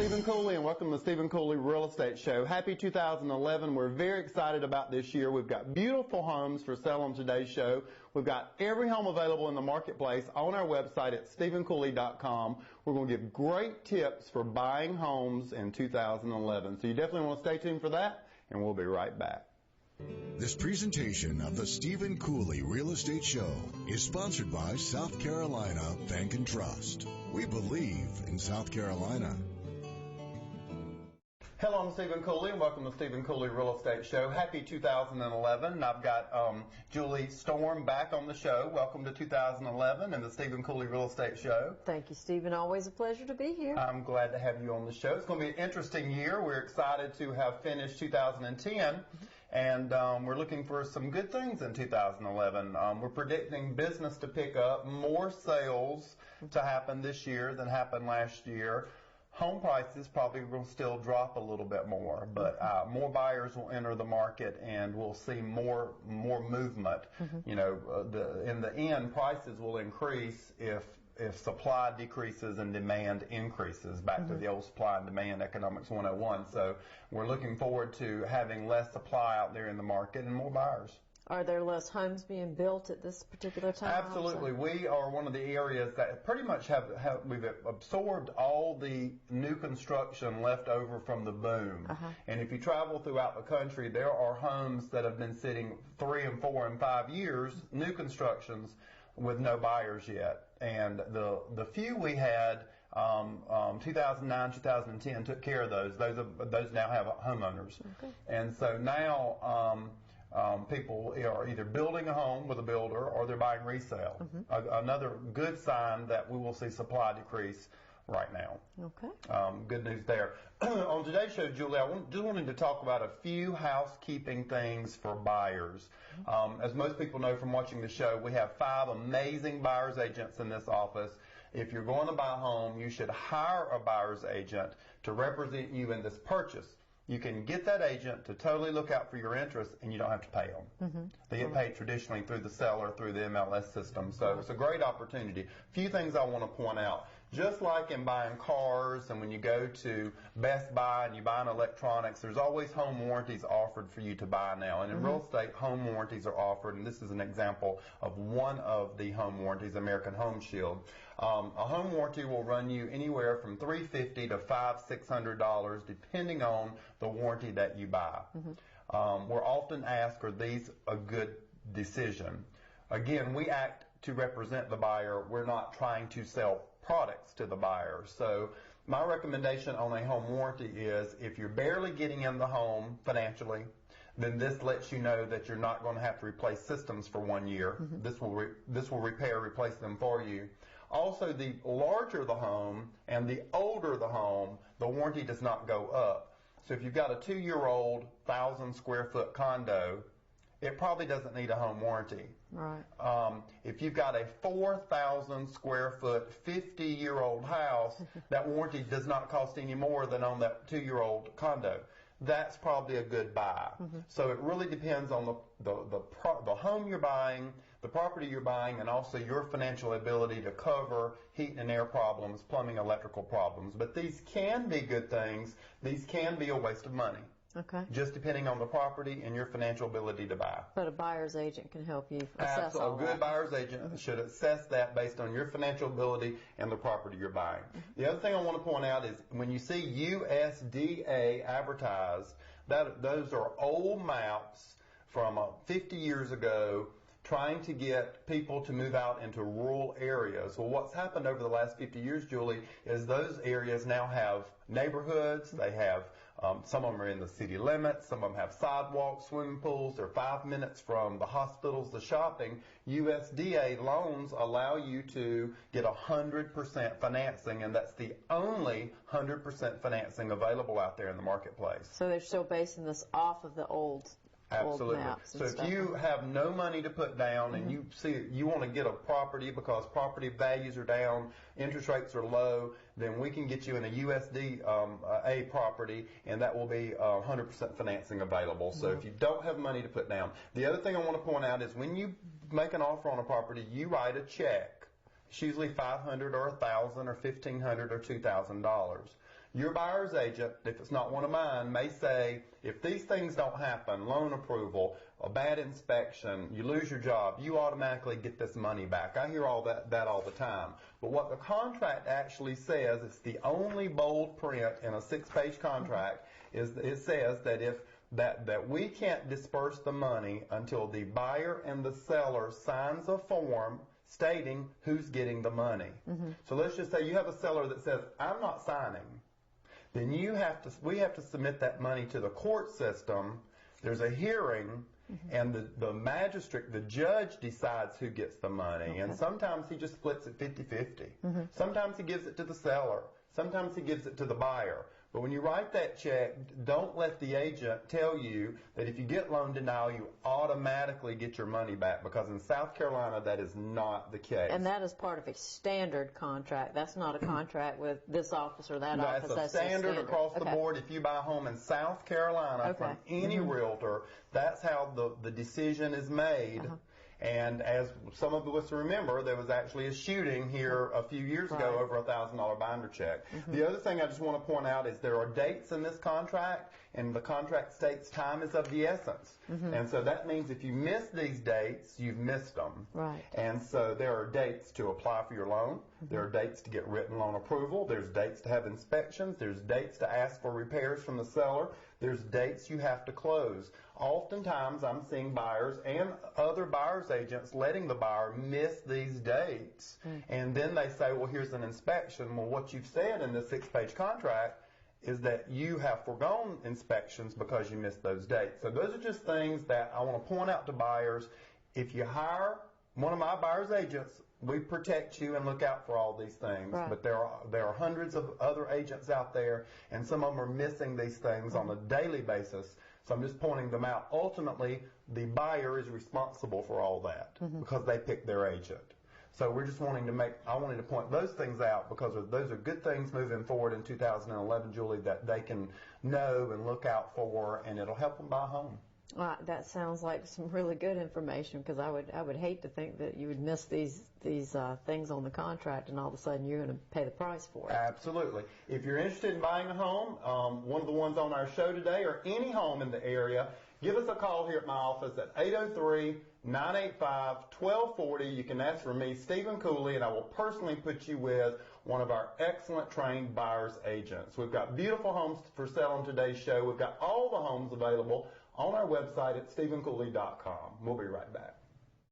Stephen Cooley, and welcome to the Stephen Cooley Real Estate Show. Happy 2011. We're very excited about this year. We've got beautiful homes for sale on today's show. We've got every home available in the marketplace on our website at stephencooley.com. We're going to give great tips for buying homes in 2011. So you definitely want to stay tuned for that, and we'll be right back. This presentation of the Stephen Cooley Real Estate Show is sponsored by South Carolina Bank and Trust. We believe in South Carolina. Hello, I'm Stephen Cooley, and welcome to the Stephen Cooley Real Estate Show. Happy 2011. And I've got Julie Storm back on the show. Welcome to 2011 and the Stephen Cooley Real Estate Show. Thank you, Stephen. Always a pleasure to be here. I'm glad to have you on the show. It's going to be an interesting year. We're excited to have finished 2010, and we're looking for some good things in 2011. We're predicting business to pick up, more sales to happen this year than happened last year. Home prices probably will still drop a little bit more, but more buyers will enter the market, and we'll see more movement. You know, in the end, prices will increase if supply decreases and demand increases. Back to the old supply and demand economics 101. So we're looking forward to having less supply out there in the market and more buyers. Are there less homes being built at this particular time? Absolutely. We are one of the areas that pretty much we've absorbed all the new construction left over from the boom. And if you travel throughout the country, there are homes that have been sitting 3 and 4 and 5 years, new constructions, with no buyers yet. And the few we had, 2009, 2010, took care of those. Those now have homeowners. And so now people are either building a home with a builder or they're buying resale. Another good sign that we will see supply decrease right now. Good news there. On today's show, Julie, I just wanted to talk about a few housekeeping things for buyers. As most people know from watching the show, we have 5 amazing buyer's agents in this office. If you're going to buy a home, you should hire a buyer's agent to represent you in this purchase. You can get that agent to totally look out for your interests, and you don't have to pay them. They get paid traditionally through the seller, through the MLS system. So it's a great opportunity. A few things I want to point out. Just like in buying cars, and when you go to Best Buy and you buy an electronics, there's always home warranties offered for you to buy now. And in real estate, home warranties are offered, and this is an example of one of the home warranties, American Home Shield. A home warranty will run you anywhere from $350 to $500-600, depending on the warranty that you buy. We're often asked, are these a good decision? Again, we act to represent the buyer. We're not trying to sell products to the buyer. So my recommendation on a home warranty is, if you're barely getting in the home financially, then this lets you know that you're not going to have to replace systems for 1 year. This will replace them for you. Also, the larger the home and the older the home, the warranty does not go up. So if you've got a 2-year-old 1,000 square foot condo, it probably doesn't need a home warranty. If you've got a 4,000 square foot 50-year-old house, that warranty does not cost any more than on that 2-year-old condo. That's probably a good buy. So it really depends on the home you're buying, the property you're buying, and also your financial ability to cover heat and air problems, plumbing, electrical problems. But these can be good things. These can be a waste of money. Just depending on the property and your financial ability to buy. But a buyer's agent can help you assess all that. A good buyer's agent should assess that based on your financial ability and the property you're buying. The other thing I want to point out is, when you see USDA advertised, those are old maps from 50 years ago, trying to get people to move out into rural areas. Well, what's happened over the last 50 years, Julie, is those areas now have neighborhoods. They have, some of them are in the city limits. Some of them have sidewalks, swimming pools. They're 5 minutes from the hospitals, the shopping. USDA loans allow you to get 100% financing, and that's the only 100% financing available out there in the marketplace. So they're still basing this off of the old Absolutely. So if you have no money to put down and you want to get a property because property values are down, interest rates are low, then we can get you in a USDA property, and that will be 100% financing available. So if you don't have money to put down. The other thing I want to point out is, when you make an offer on a property, you write a check. It's usually $500 or $1,000 or $1,500 or $2,000. your buyer's agent, if it's not one of mine, may say, if these things don't happen, loan approval, a bad inspection, you lose your job, you automatically get this money back. I hear all that all the time. But what the contract actually says, it's the only bold print in a 6-page contract, is it says that if that we can't disperse the money until the buyer and the seller signs a form stating who's getting the money. So let's just say you have a seller that says, I'm not signing. Then we have to submit that money to the court system. There's a hearing, and the magistrate, the judge, decides who gets the money. And sometimes he just splits it 50-50. Sometimes he gives it to the seller. Sometimes he gives it to the buyer. But when you write that check, don't let the agent tell you that if you get loan denial, you automatically get your money back, because in South Carolina, that is not the case. And that is part of a standard contract. That's not a contract with this office or that office. That's a standard across the board. If you buy a home in South Carolina from any realtor, that's how the decision is made. And as some of us remember, there was actually a shooting here a few years ago over a $1,000 binder check. The other thing I just want to point out is there are dates in this contract, and the contract states time is of the essence. And so that means if you miss these dates, you've missed them. And so there are dates to apply for your loan. There are dates to get written loan approval. There's dates to have inspections. There's dates to ask for repairs from the seller. There's dates you have to close. Oftentimes, I'm seeing buyers and other buyer's agents letting the buyer miss these dates. And then they say, well, here's an inspection. Well, what you've said in this 6-page contract is that you have foregone inspections because you missed those dates. So those are just things that I want to point out to buyers. If you hire one of my buyer's agents, we protect you and look out for all these things. But there are hundreds of other agents out there, and some of them are missing these things on a daily basis. So I'm just pointing them out. Ultimately, the buyer is responsible for all that because they picked their agent. So we're just wanting to I wanted to point those things out because those are good things moving forward in 2011, Julie, that they can know and look out for, and it'll help them buy a home. That sounds like some really good information, because I would hate to think that you would miss these things on the contract and all of a sudden you're going to pay the price for it. Absolutely. If you're interested in buying a home, one of the ones on our show today, or any home in the area, give us a call here at my office at 803-985-1240. You can ask for me, Stephen Cooley, and I will personally put you with one of our excellent trained buyer's agents. We've got beautiful homes for sale on today's show. We've got all the homes available on our website at stephencooley.com. We'll be right back.